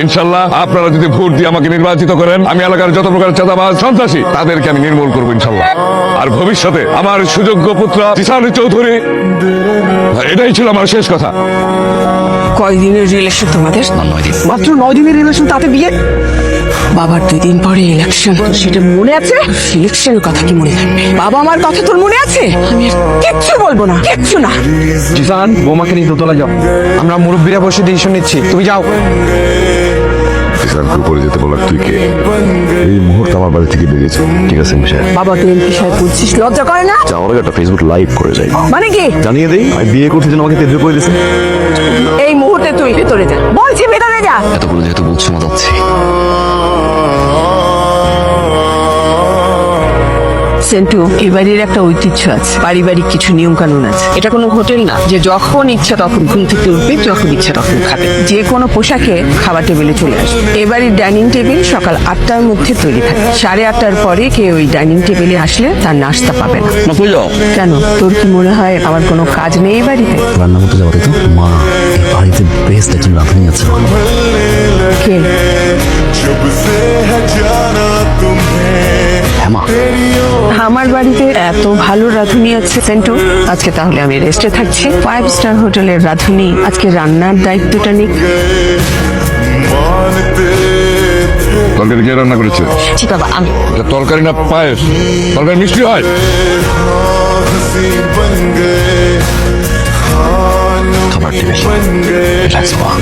ইনশাল্লাহ আপনারা যদি ভোট দিয়ে আমাকে নির্বাচিত করেন, আমি এলাকার যত প্রকার চাঁদাবাজ সন্ত্রাসী তাদেরকে আমি নির্মূল করবো ইনশাল্লাহ। আর ভবিষ্যতে আমার সুযোগ্য পুত্র জিসান চৌধুরী, এটাই ছিল আমার শেষ কথা। কয়দিনের রিলেশন তোমাদের? 9 দিন। মাত্র 9 দিনের রিলেশন, তাতে বিয়ে? বাবার 2 দিন পরে ইলেকশন, সেটা মনে আছে? ইলেকশনের কথা কি মনে থাকবে? বাবা আমার কথা তোর মনে আছে? আমি আর কিচ্ছু বলবো না, কিচ্ছু না। জিসান, বৌমাকে নিয়ে দোতলা যাও, আমরা মুরব্বীরা বসে ডিসিশন নিচ্ছি, তুমি যাও। জিসানকে উপরে যেতে বলার তুই কে? এই মুহূর্তে আমার বাড়ি থেকে বেরিয়েছে। ঠিক আছে মিশা, বাবা তুই এমপি সাহেব বলছিস, লজ্জা করে না? যাওয়ার আগে একটা ফেসবুক লাইভ করে যাই, মানে কি? জানিয়ে দেই আমি বিয়ে করতে যেন আমাকে তেজে করে দিয়েছে। এই মুহূর্তে তুই ভেতরে যা, বলছি ভেতরে যা। এতগুলো যেহেতু বলছো মজা যাচ্ছি। সেন্টু, এই বাড়ির একটা ঐতিহ্য আছে, পারিবারিক কিছু নিয়ম কানুন আছে। এটা কোনো হোটেল না যে যখন ইচ্ছা তখন ঘুম থেকে উঠবে, যখন ইচ্ছা তখন খাবে, যে কোনো পোশাকে খাবার টেবিলে চলে আসবে। এ বাড়ির ডাইনিং টেবিল সকাল 8টার মধ্যে তৈরি থাকে। 8:30টার পরে কেউ ওই ডাইনিং টেবিলে আসলে তার নাস্তা পাবে না। না কই যাও? কেন, তোর কি মনে হয় আমার কোনো কাজ নেই এই বাড়িতে? রান্না করতে যাবো তাই তো? মা, এই বাড়িতে বেস্ট একজন রাঁধুনি আছে। কে? হ্যাঁ মা। আমার বাড়িতে এত ভালো রাঁধুনি আছে সেন্টু। আজকে তাহলে আমি রেস্টে থাকছি। 5 স্টার হোটেলের রাঁধুনি আজকে রান্নার দায়িত্বটা নিক। তরকারি কে রান্না করেছে? জি বাবা, আমি। এটা তরকারি না পায়েস? তরকারি মিষ্টি হয়। খাবার টেবিল রিল্যাক্স হওয়া।